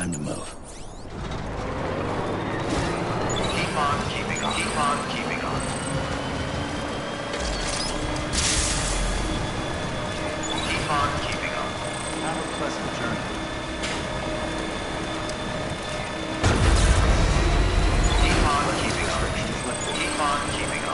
Time to move. Keep on keeping on. Keep on keeping on. Keep on keeping on. Have a pleasant journey. Keep on keeping on. Keep on keeping on.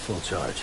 Full charge.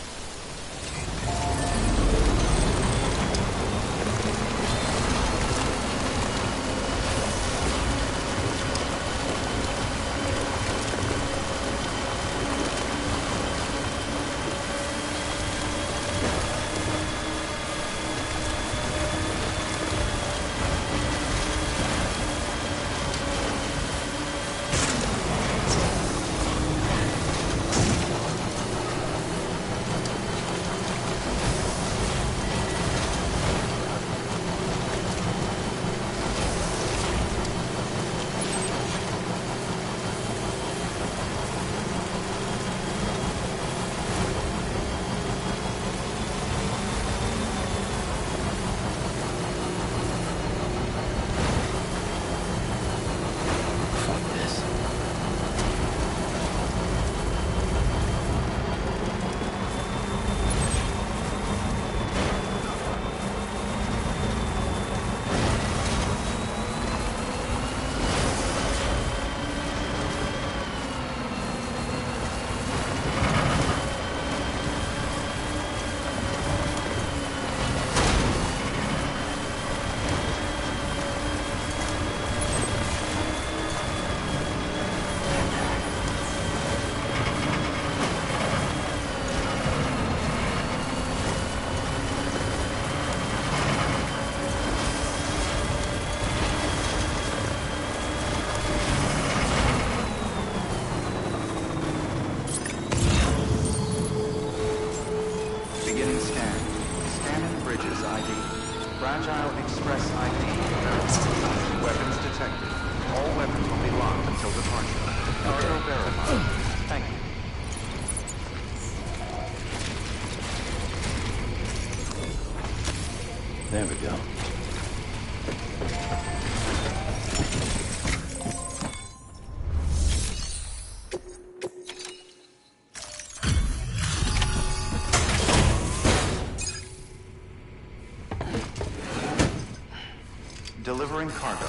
Delivering cargo.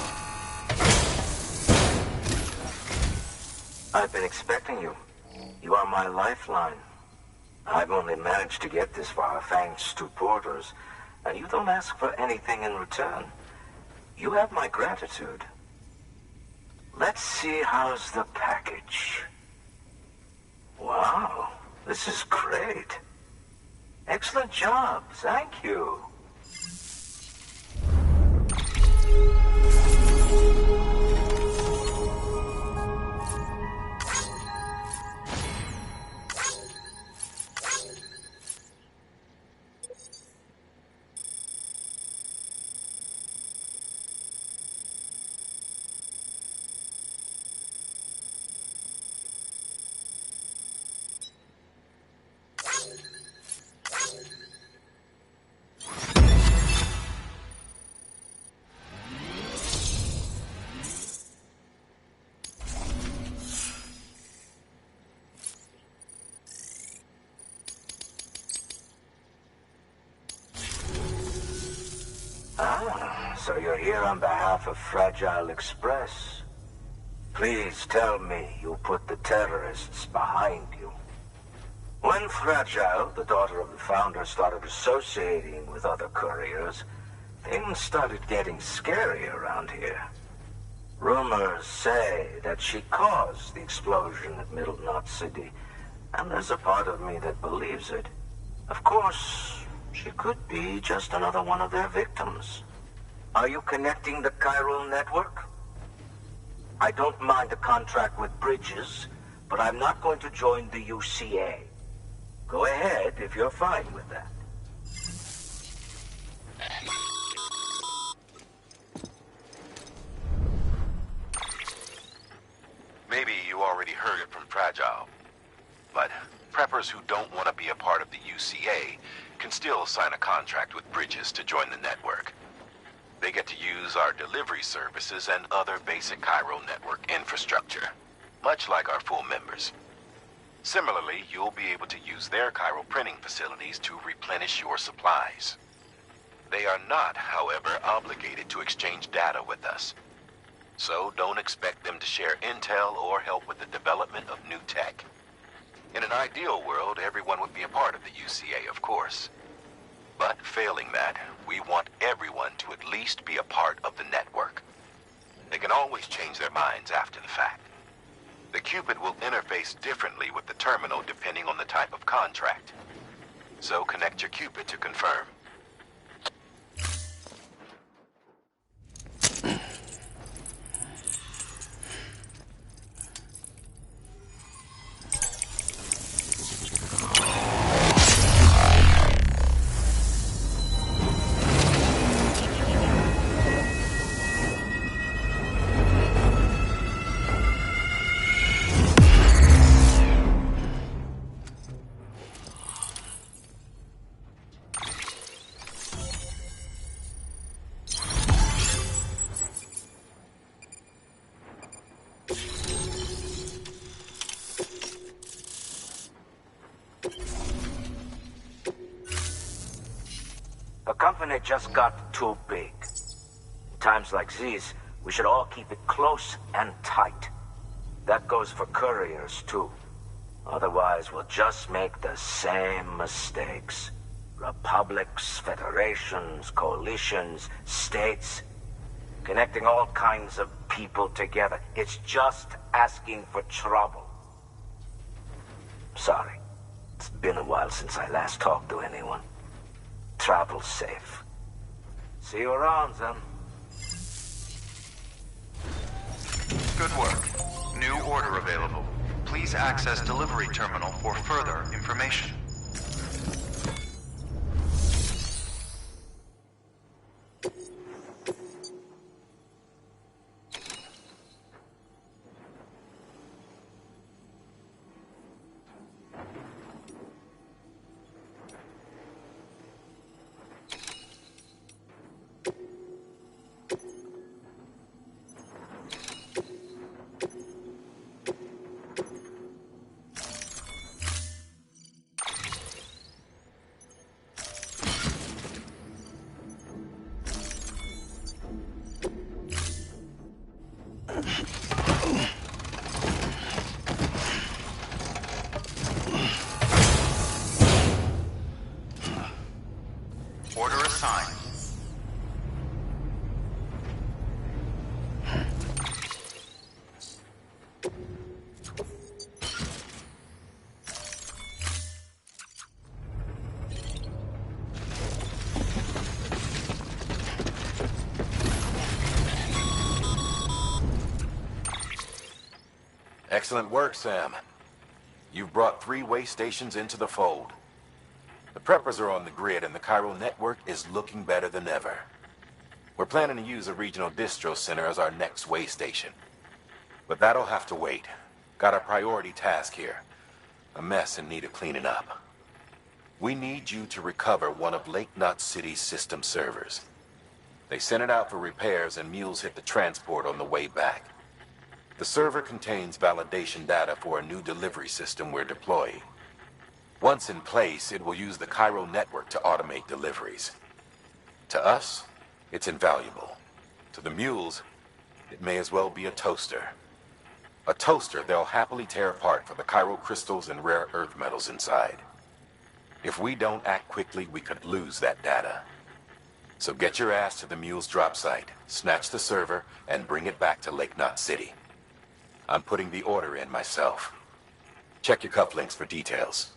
I've been expecting you. You are my lifeline. I've only managed to get this far thanks to porters, and you don't ask for anything in return. You have my gratitude. Let's see how's the package. Wow, this is great. Excellent job, thank you. So you're here on behalf of Fragile Express. Please tell me you put the terrorists behind you. When Fragile, the daughter of the founder, started associating with other couriers, things started getting scary around here. Rumors say that she caused the explosion at Middle Knot City, and there's a part of me that believes it. Of course, she could be just another one of their victims. Are you connecting the chiral network? I don't mind a contract with Bridges, but I'm not going to join the UCA. Go ahead if you're fine with that. Maybe you already heard it from Fragile, but preppers who don't want to be a part of the UCA can still sign a contract with Bridges to join the network. They get to use our delivery services and other basic chiral network infrastructure, much like our full members. Similarly, you'll be able to use their chiral printing facilities to replenish your supplies. They are not, however, obligated to exchange data with us. So don't expect them to share intel or help with the development of new tech. In an ideal world, everyone would be a part of the UCA, of course. But failing that, we want everyone to at least be a part of the network. They can always change their minds after the fact. The Cupid will interface differently with the terminal depending on the type of contract. So connect your Cupid to confirm. The company just got too big. In times like these, we should all keep it close and tight. That goes for couriers, too. Otherwise, we'll just make the same mistakes. Republics, federations, coalitions, states, connecting all kinds of people together. It's just asking for trouble. Sorry. It's been a while since I last talked to anyone. Travel safe. See you around, then. Good work. New order available. Please access delivery terminal for further information. Excellent work, Sam. You've brought 3 way stations into the fold. The preppers are on the grid and the chiral network is looking better than ever. We're planning to use a regional distro center as our next way station. But that'll have to wait. Got a priority task here. A mess in need of cleaning up. We need you to recover one of Lake Knot City's system servers. They sent it out for repairs and mules hit the transport on the way back. The server contains validation data for a new delivery system we're deploying. Once in place, it will use the chiral network to automate deliveries. To us, it's invaluable. To the mules, it may as well be a toaster. A toaster they'll happily tear apart for the chiral crystals and rare earth metals inside. If we don't act quickly, we could lose that data. So get your ass to the mule's drop site, snatch the server, and bring it back to Lake Knot City. I'm putting the order in myself. Check your cufflinks for details.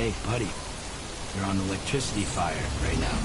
Hey, buddy. You're on electricity fire right now.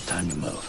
Time to move.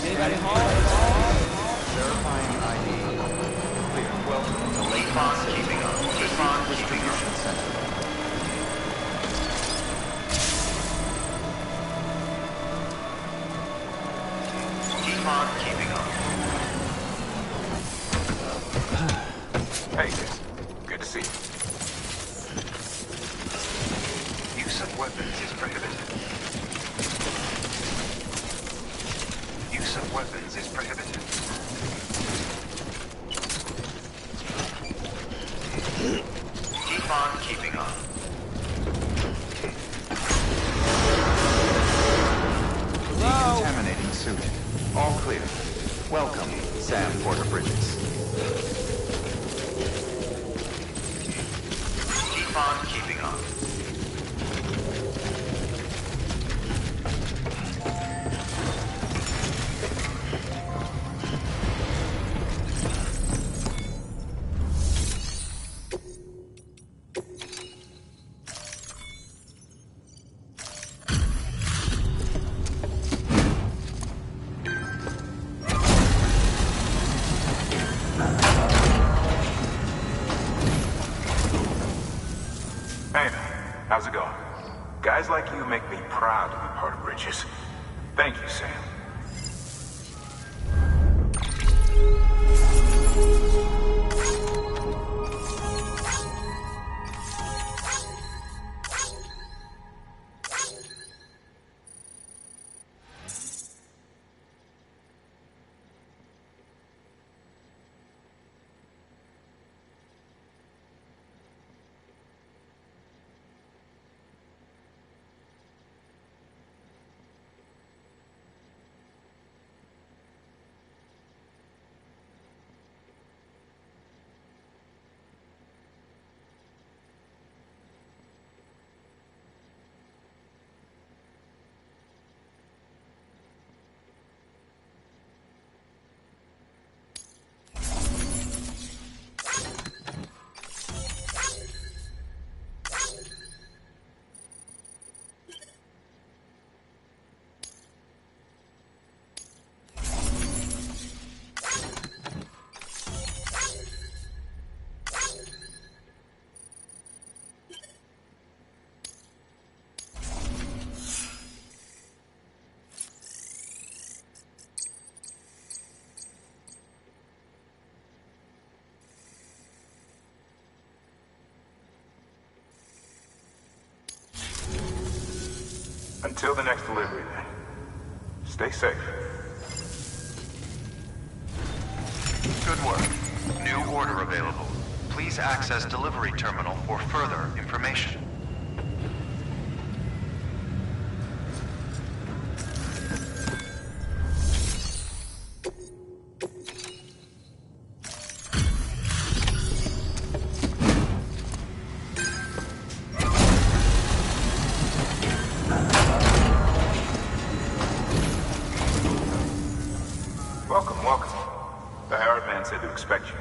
Anybody home? Verifying ID. Clear. Welcome to Lake Bond keeping up. Bond Distribution Center. Bond keeping up. Hey, good to see you. Use of weapons is prohibited. Use of weapons is prohibited. Keep on keeping on. Decontaminating suit. All clear. Welcome, Sam Porter-Bridges. Keep Respond keeping up. Hey, how's it going? Guys like you make me proud to be part of Bridges. Thank you, Sam. Until the next delivery, then. Stay safe. Good work. New order available. Please access delivery terminal for further information. Welcome, welcome. The hired man said to expect you.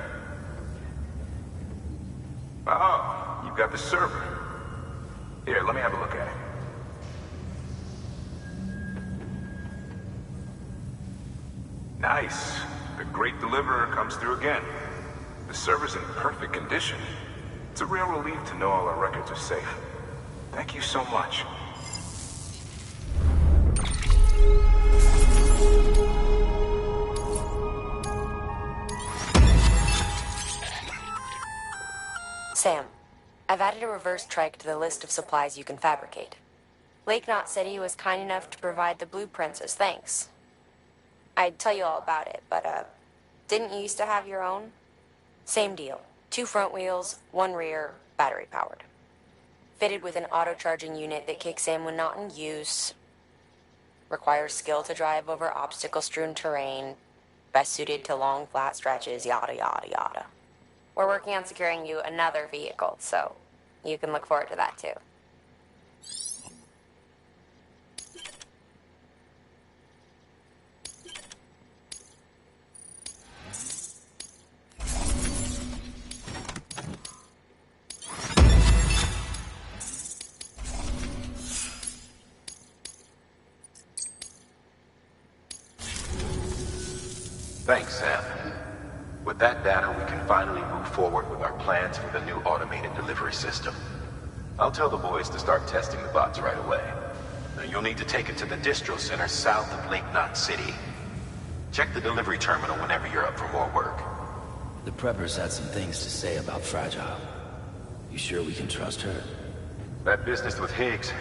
Oh, you've got the server. Here, let me have a look at it. Nice. The great deliverer comes through again. The server's in perfect condition. It's a real relief to know all our records are safe. Thank you so much. Sam, I've added a reverse trike to the list of supplies you can fabricate. Lake Knott said he was kind enough to provide the blueprints as thanks. I'd tell you all about it, but, didn't you used to have your own? Same deal. 2 front wheels, 1 rear, battery-powered. Fitted with an auto-charging unit that kicks in when not in use. Requires skill to drive over obstacle-strewn terrain. Best suited to long, flat stretches, yada yada yada. We're working on securing you another vehicle, so you can look forward to that too. Thanks, Sam. With that data, we can finally move forward with our plans for the new automated delivery system. I'll tell the boys to start testing the bots right away. Now, you'll need to take it to the distro center south of Lake Knott City. Check the delivery terminal whenever you're up for more work. The preppers had some things to say about Fragile. You sure we can trust her? That business with Higgs,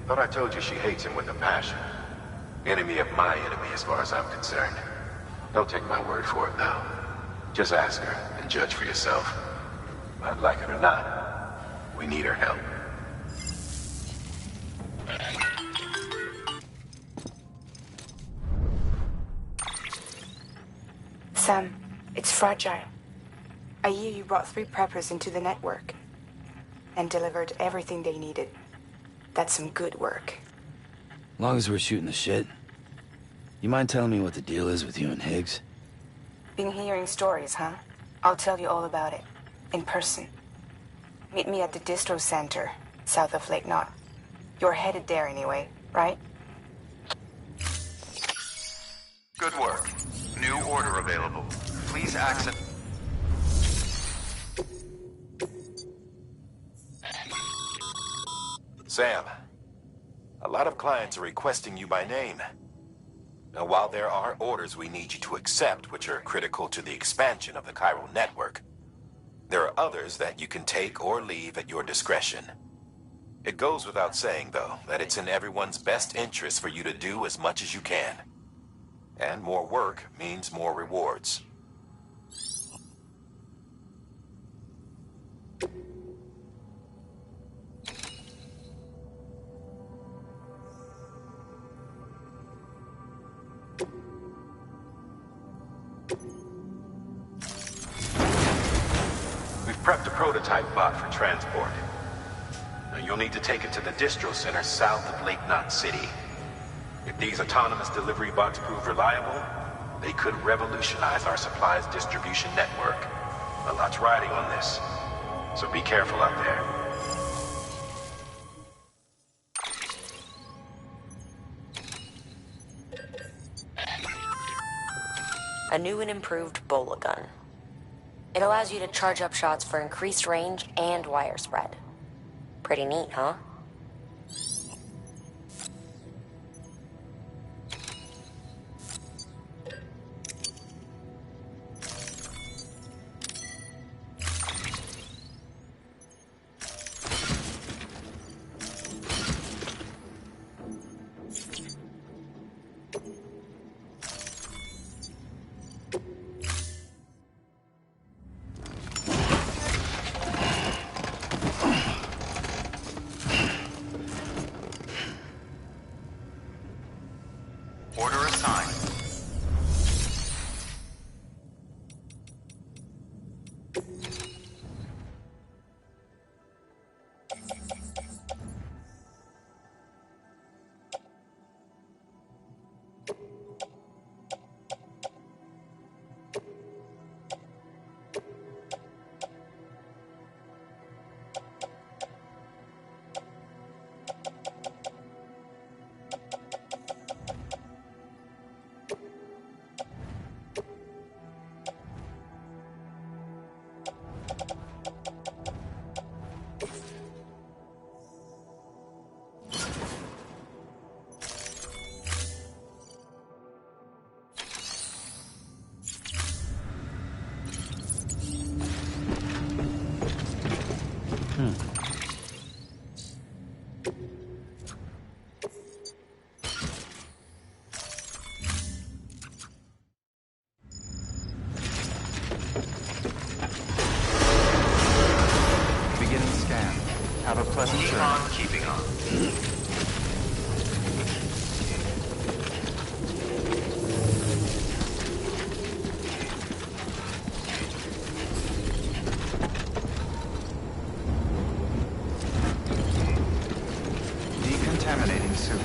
thought I told you she hates him with a passion. Enemy of my enemy as far as I'm concerned. Don't take my word for it now. Just ask her and judge for yourself. I'd like it or not, we need her help. Sam, it's Fragile. I hear you brought 3 preppers into the network. and delivered everything they needed. That's some good work. Long as we're shooting the shit. You mind telling me what the deal is with you and Higgs? Been hearing stories, huh? I'll tell you all about it. In person. Meet me at the distro center, south of Lake Knot. You're headed there anyway, right? Good work. New order available. Please access... Sam, a lot of clients are requesting you by name. Now, while there are orders we need you to accept, which are critical to the expansion of the chiral network, there are others that you can take or leave at your discretion. It goes without saying, though, that it's in everyone's best interest for you to do as much as you can. And more work means more rewards. We've prepped a prototype bot for transport. Now, you'll need to take it to the distro center south of Lake Knot City. If these autonomous delivery bots prove reliable, they could revolutionize our supplies distribution network. A lot's riding on this, so be careful out there. A new and improved bola gun. It allows you to charge up shots for increased range and wire spread. Pretty neat, huh? Order assigned. Beginning scan. Have a pleasant Keep journey. on keeping on. Decontaminating suit.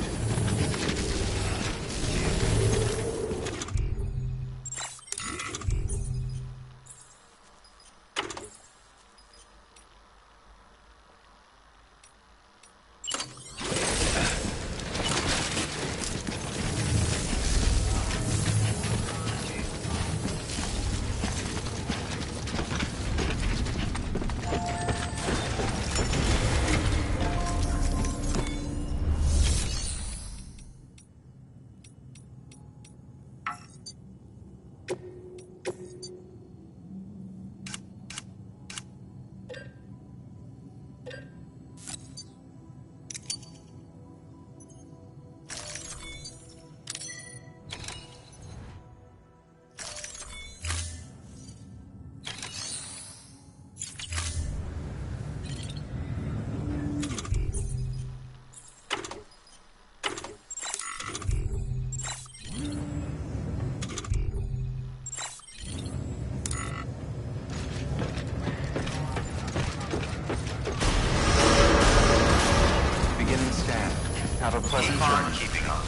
a pleasant journey. Keeping up.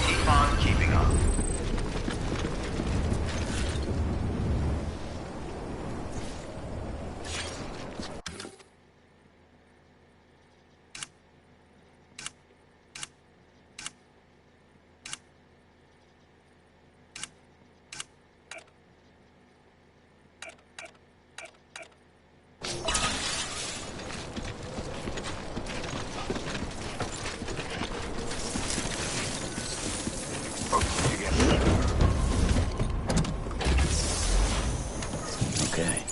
Keep on keeping up. Okay.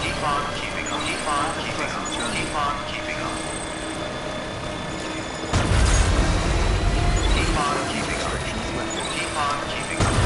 Keep on keeping up. Keep on keeping up. Keep on keeping up. Keep on keeping up. Keep on keeping up.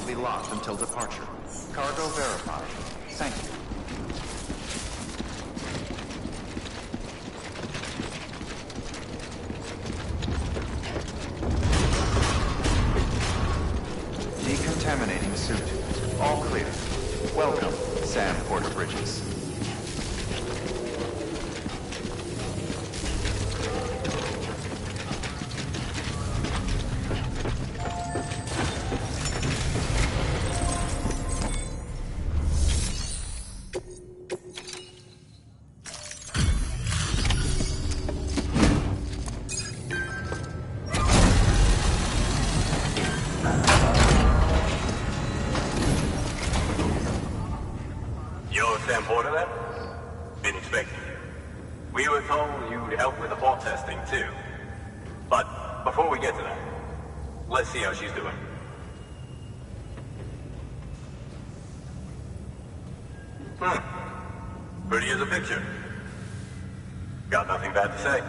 be locked until departure. Cargo verified. Thank you. Decontaminating suit. All clear. Welcome, Sam Porter Bridges. Sam Porter then? Didn't expect you. We were told you'd help with the vault testing too. But before we get to that, let's see how she's doing. Pretty as a picture. Got nothing bad to say.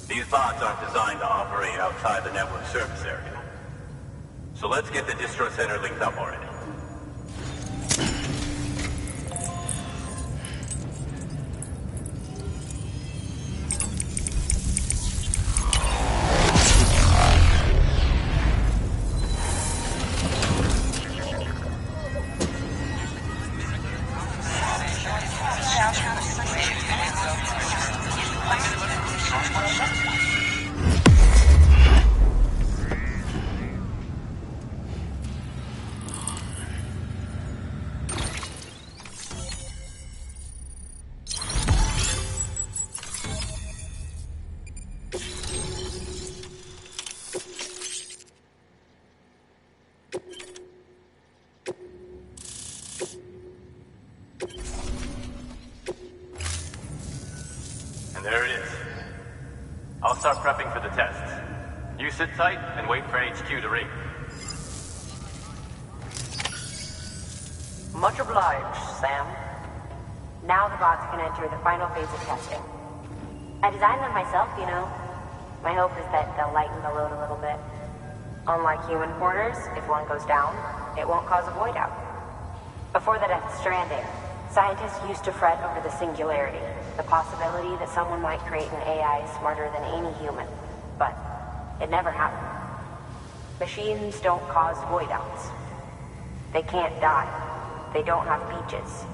These bots aren't designed to operate outside the network service area. So let's get the distro center linked up already. And there it is. I'll start prepping for the test. You sit tight and wait for HQ to ring. Much obliged, Sam. Now the bots can enter the final phase of testing. I designed them myself, you know. My hope is that they'll lighten the load a little bit. Unlike human porters, if one goes down, it won't cause a void out. Before the death of Stranding, scientists used to fret over the singularity, the possibility that someone might create an AI smarter than any human. But it never happened. Machines don't cause void outs. They can't die. They don't have beaches.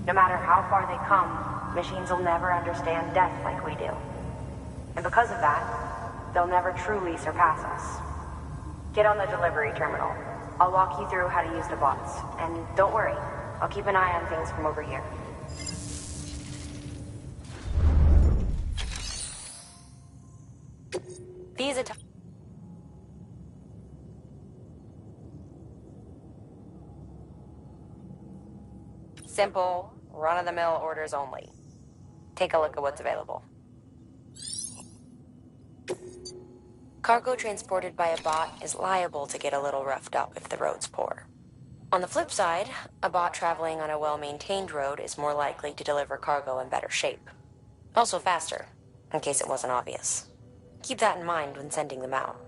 No matter how far they come, machines will never understand death like we do. And because of that, they'll never truly surpass us. Get on the delivery terminal. I'll walk you through how to use the bots. And don't worry, I'll keep an eye on things from over here. These simple, run-of-the-mill orders only. Take a look at what's available. Cargo transported by a bot is liable to get a little roughed up if the road's poor. On the flip side, a bot traveling on a well-maintained road is more likely to deliver cargo in better shape. Also faster, in case it wasn't obvious. Keep that in mind when sending them out.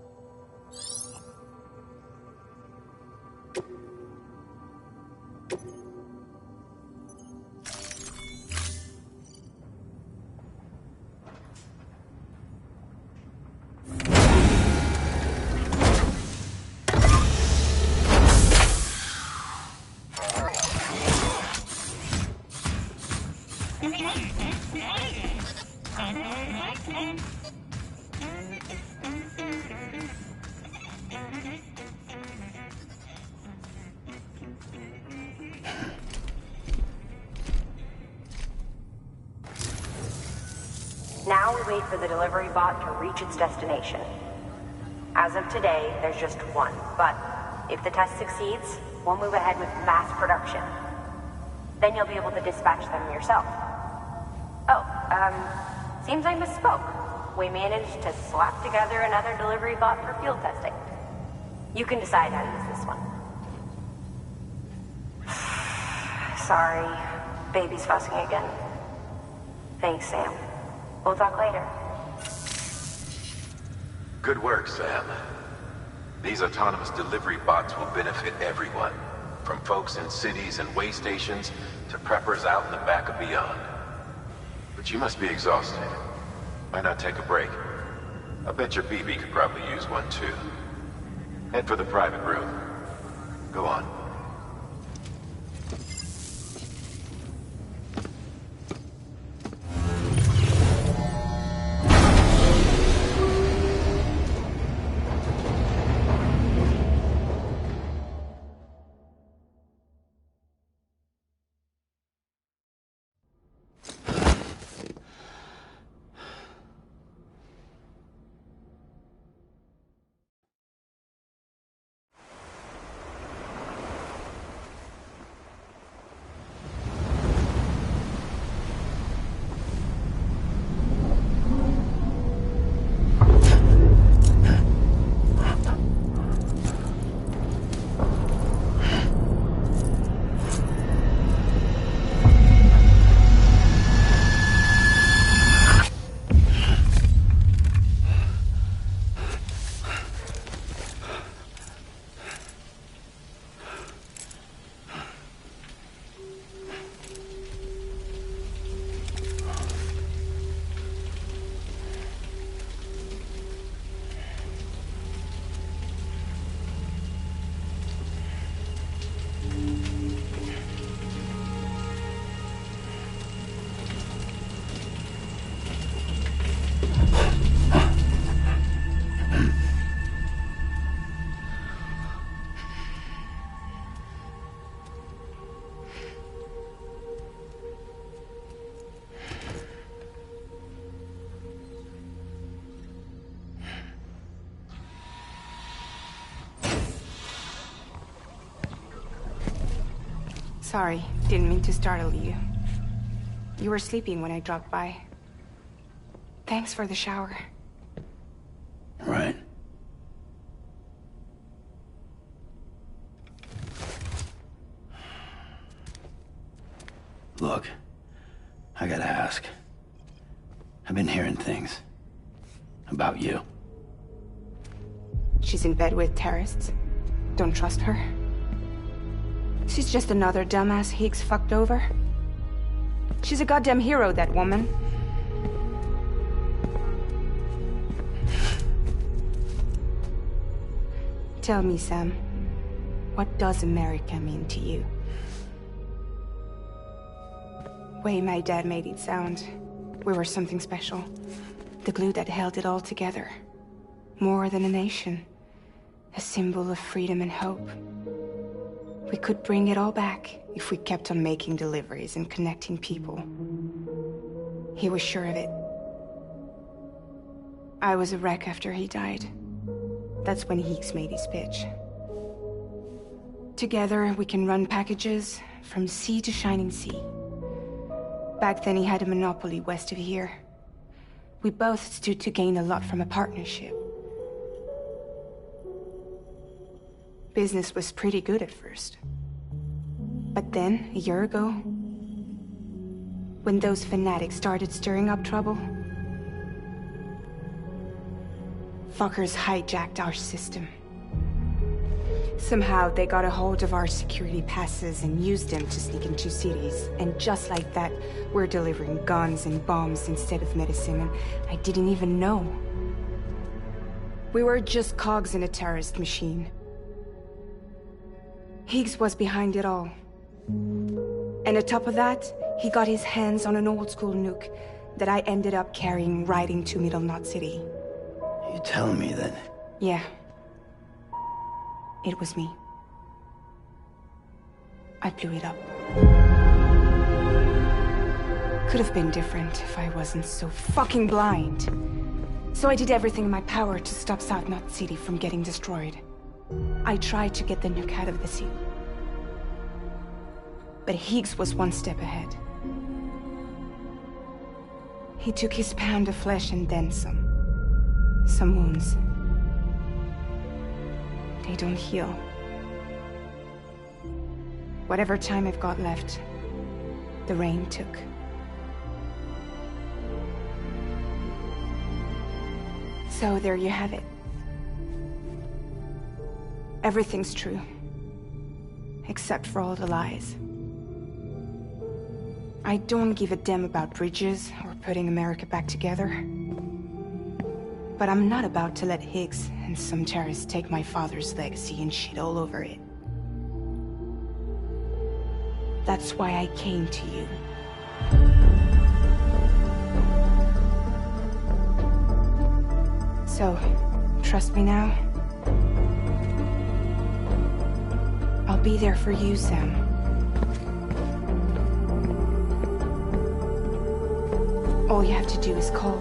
Now we wait for the delivery bot to reach its destination. As of today, there's just one, but if the test succeeds, we'll move ahead with mass production. Then you'll be able to dispatch them yourself. Oh, seems I misspoke. We managed to slap together another delivery bot for field testing. You can decide how to use this one. Sorry, baby's fussing again. Thanks, Sam. We'll talk later. Good work, Sam. These autonomous delivery bots will benefit everyone, from folks in cities and way stations to preppers out in the back and beyond. But you must be exhausted. Why not take a break? I bet your BB could probably use one too. Head for the private room. Go on. Sorry, didn't mean to startle you. You were sleeping when I dropped by. Thanks for the shower. Right. Look, I gotta ask. I've been hearing things about you. She's in bed with terrorists. Don't trust her. She's just another dumbass Higgs fucked over. She's a goddamn hero, that woman. Tell me, Sam, what does America mean to you? Way my dad made it sound, we were something special. The glue that held it all together. More than a nation. A symbol of freedom and hope. We could bring it all back if we kept on making deliveries and connecting people. He was sure of it. I was a wreck after he died. That's when Higgs made his pitch. Together, we can run packages from sea to shining sea. Back then, he had a monopoly west of here. We both stood to gain a lot from a partnership. Business was pretty good at first. But then, a year ago, when those fanatics started stirring up trouble, fuckers hijacked our system. Somehow, they got a hold of our security passes and used them to sneak into cities. And just like that, we're delivering guns and bombs instead of medicine, and I didn't even know. We were just cogs in a terrorist machine. Higgs was behind it all. And on top of that, He got his hands on an old-school nuke that I ended up carrying right into Middle Knot City. You telling me that? Yeah. It was me. I blew it up. Could have been different if I wasn't so fucking blind. So I did everything in my power to stop South Knot City from getting destroyed. I tried to get the nuke out of the sea. But Higgs was one step ahead. He took his pound of flesh and then some. Some wounds. They don't heal. Whatever time I've got left, the rain took. So there you have it. Everything's true. Except for all the lies. I don't give a damn about bridges or putting America back together. But I'm not about to let Higgs and some terrorists take my father's legacy and shit all over it. That's why I came to you. So, trust me now? I'll be there for you, Sam. All you have to do is call.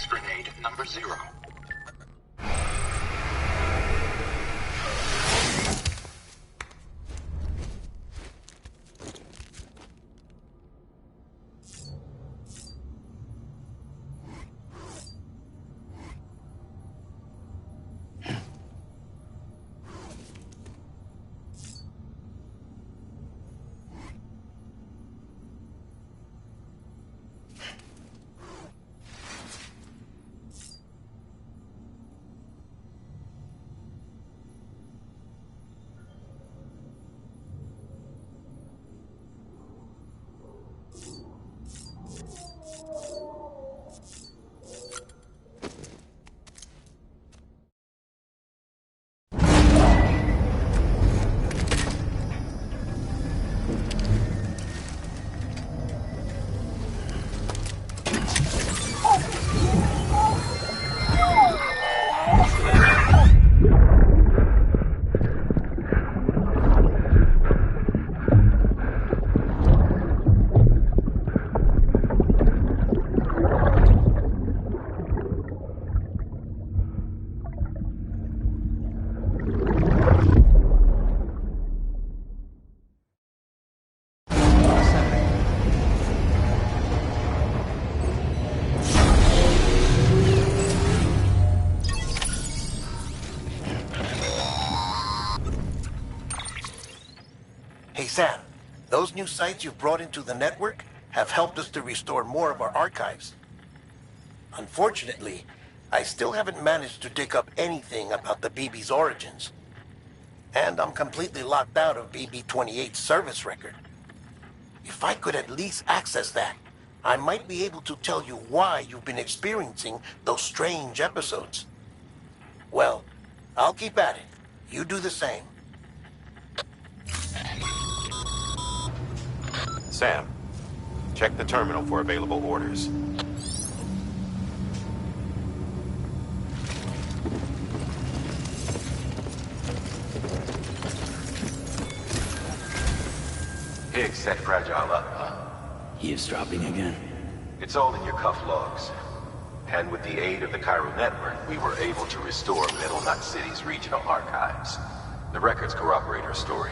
Grenade number 0. Hey Sam, those new sites you've brought into the network have helped us to restore more of our archives. Unfortunately, I still haven't managed to dig up anything about the BB's origins. And I'm completely locked out of BB-28's service record. If I could at least access that, I might be able to tell you why you've been experiencing those strange episodes. Well, I'll keep at it. You do the same. Sam, check the terminal for available orders. Higgs set Fragile up, huh? Eavesdropping again? It's all in your cuff logs. And with the aid of the Cairo network, we were able to restore Middle Knot City's regional archives. The records corroborate her story.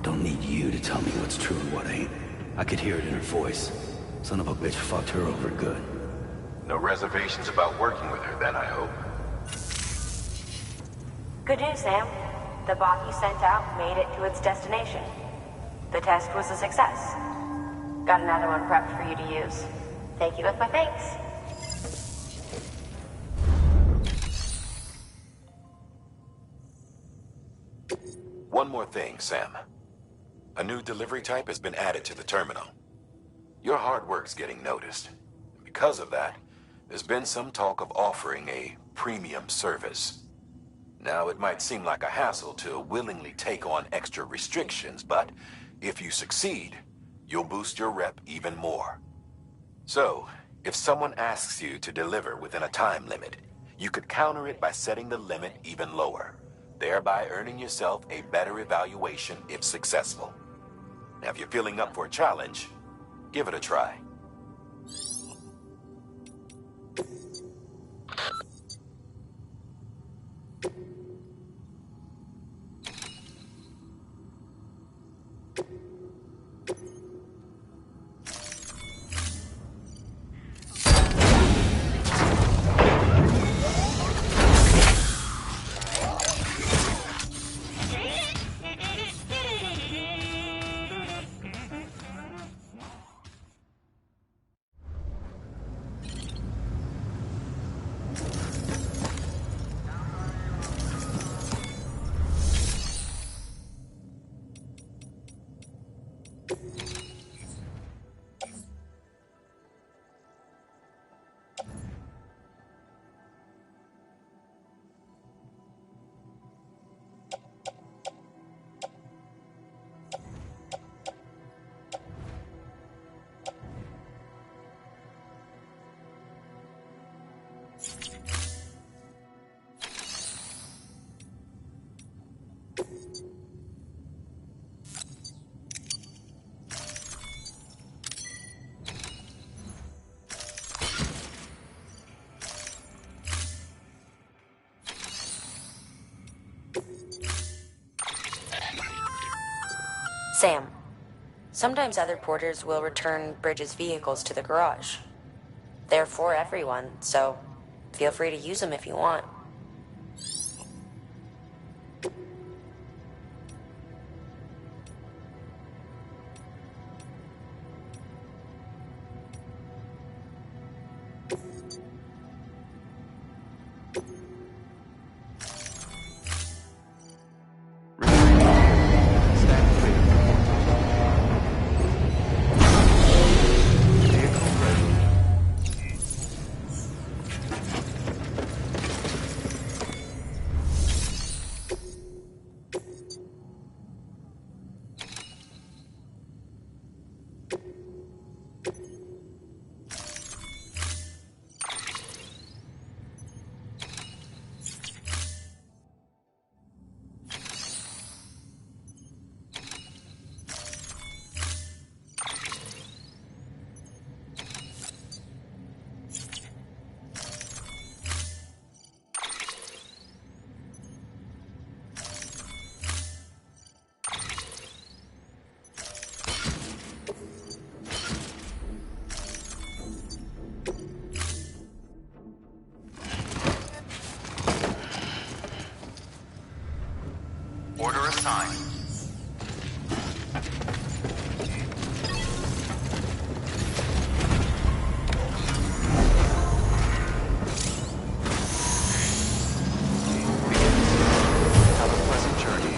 Don't need you to tell me what's true and what ain't. I could hear it in her voice. Son of a bitch fucked her over good. No reservations about working with her then, I hope. Good news, Sam. The bot you sent out made it to its destination. The test was a success. Got another one prepped for you to use. Thank you with my thanks. One more thing, Sam. A new delivery type has been added to the terminal. Your hard work's getting noticed. And because of that, there's been some talk of offering a premium service. Now, it might seem like a hassle to willingly take on extra restrictions, but if you succeed, you'll boost your rep even more. So, if someone asks you to deliver within a time limit, you could counter it by setting the limit even lower, thereby earning yourself a better evaluation if successful. Now, if you're feeling up for a challenge, give it a try. Sam, sometimes other porters will return Bridges' vehicles to the garage. They're for everyone, so feel free to use them if you want. Order assigned. Have a pleasant journey.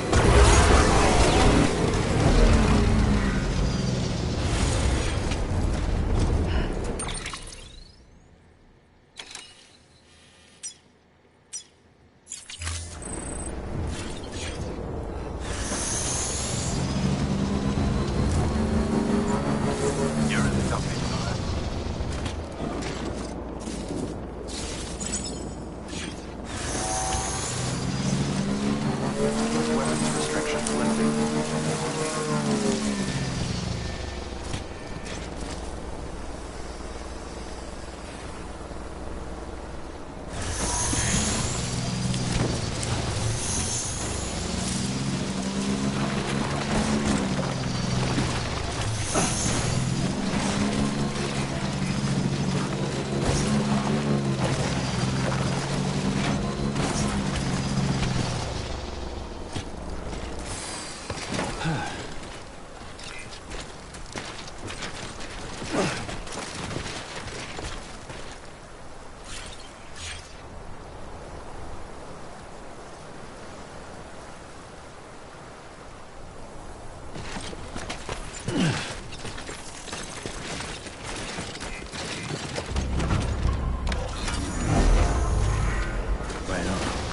Right on.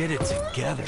Get it together.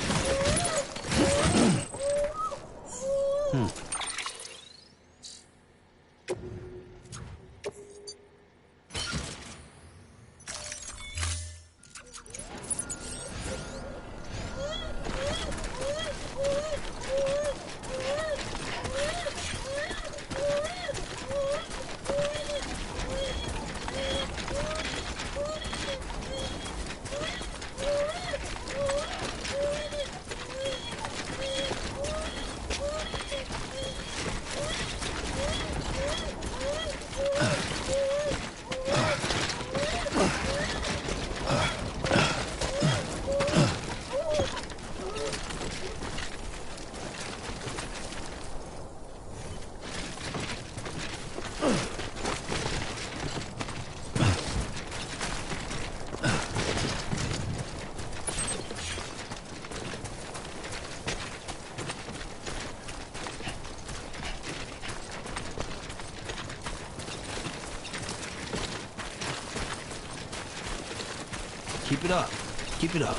Keep it up. Keep it up.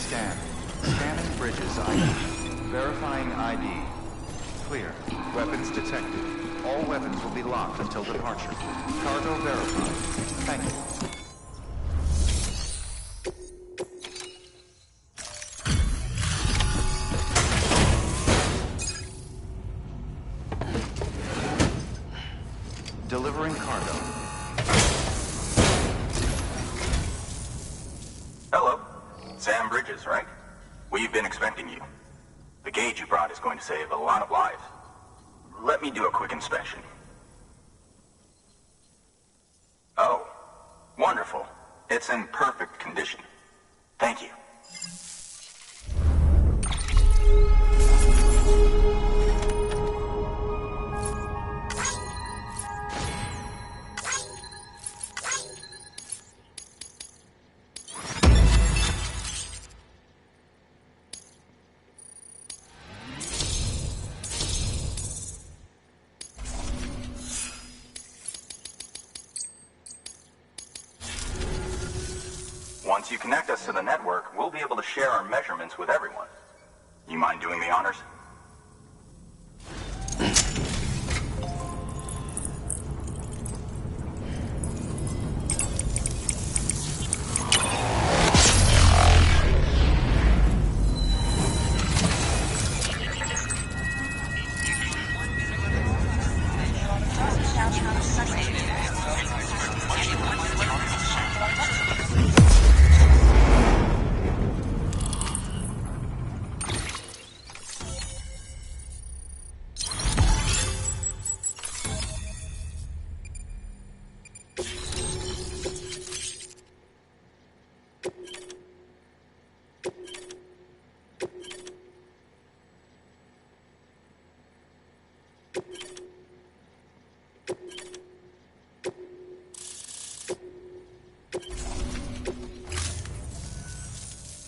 Scan. Scanning Bridges ID. Verifying ID. Clear. Weapons detected. All weapons will be locked until departure. Cargo verified. Thank you. Delivering cargo. Hello. Sam Bridges, right? We've been expecting you. The gauge you brought is going to save a lot of lives. Let me do a quick inspection. Oh, wonderful. It's in perfect condition. Thank you. Once you connect us to the network, we'll be able to share our measurements with everyone. You mind doing the honors?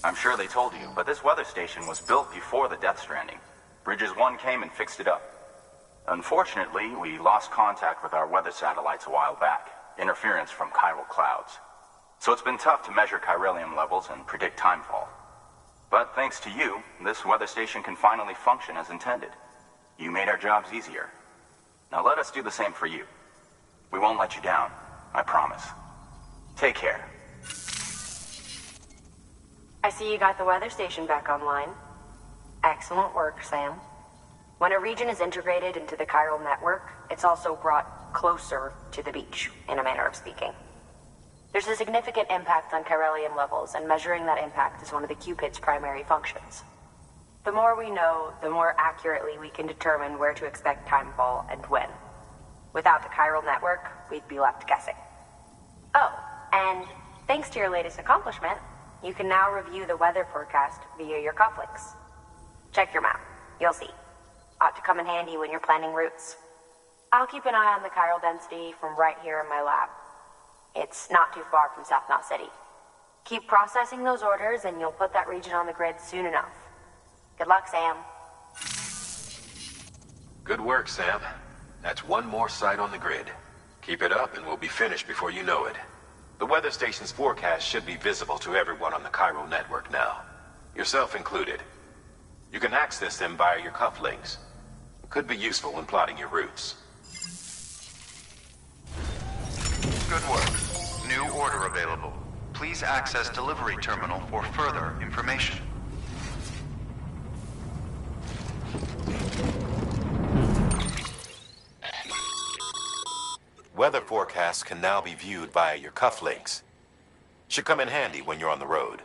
I'm sure they told you, but this weather station was built before the Death Stranding. Bridges 1 came and fixed it up. Unfortunately, we lost contact with our weather satellites a while back. Interference from chiral clouds. So it's been tough to measure chiralium levels and predict timefall. But thanks to you, this weather station can finally function as intended. You made our jobs easier. Now let us do the same for you. We won't let you down, I promise. Take care. I see you got the weather station back online. Excellent work, Sam. When a region is integrated into the chiral network, it's also brought closer to the beach, in a manner of speaking. There's a significant impact on chiralium levels, and measuring that impact is one of the Cupid's primary functions. The more we know, the more accurately we can determine where to expect timefall and when. Without the chiral network, we'd be left guessing. Oh, and thanks to your latest accomplishment, you can now review the weather forecast via your cufflinks. Check your map. You'll see. Ought to come in handy when you're planning routes. I'll keep an eye on the chiral density from right here in my lab. It's not too far from South Knot City. Keep processing those orders and you'll put that region on the grid soon enough. Good luck, Sam. Good work, Sam. That's one more site on the grid. Keep it up and we'll be finished before you know it. The weather station's forecast should be visible to everyone on the chiral network now, yourself included. You can access them via your cufflinks. Could be useful when plotting your routes. Good work. New order available. Please access delivery terminal for further information. Weather forecasts can now be viewed via your cufflinks. Should come in handy when you're on the road.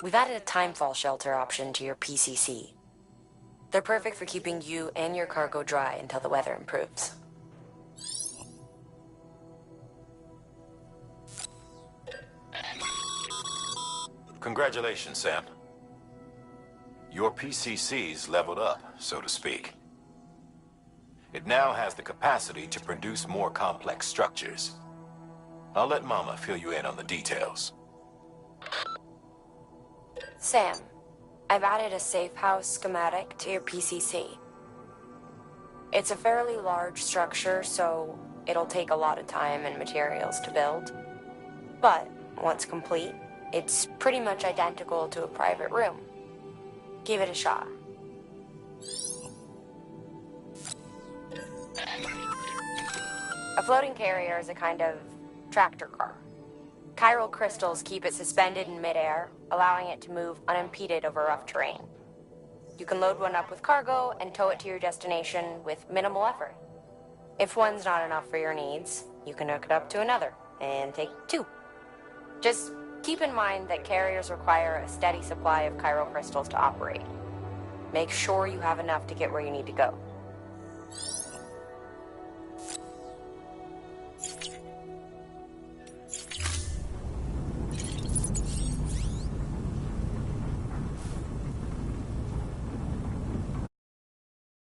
We've added a timefall shelter option to your PCC. They're perfect for keeping you and your cargo dry until the weather improves. Congratulations, Sam. Your PCC's leveled up, so to speak. It now has the capacity to produce more complex structures. I'll let Mama fill you in on the details. Sam, I've added a safe house schematic to your PCC. It's a fairly large structure, so it'll take a lot of time and materials to build. But once complete, it's pretty much identical to a private room. Give it a shot. A floating carrier is a kind of tractor car. Chiral crystals keep it suspended in midair, allowing it to move unimpeded over rough terrain. You can load one up with cargo and tow it to your destination with minimal effort. If one's not enough for your needs, you can hook it up to another and take two. Just keep in mind that carriers require a steady supply of chiral crystals to operate. Make sure you have enough to get where you need to go.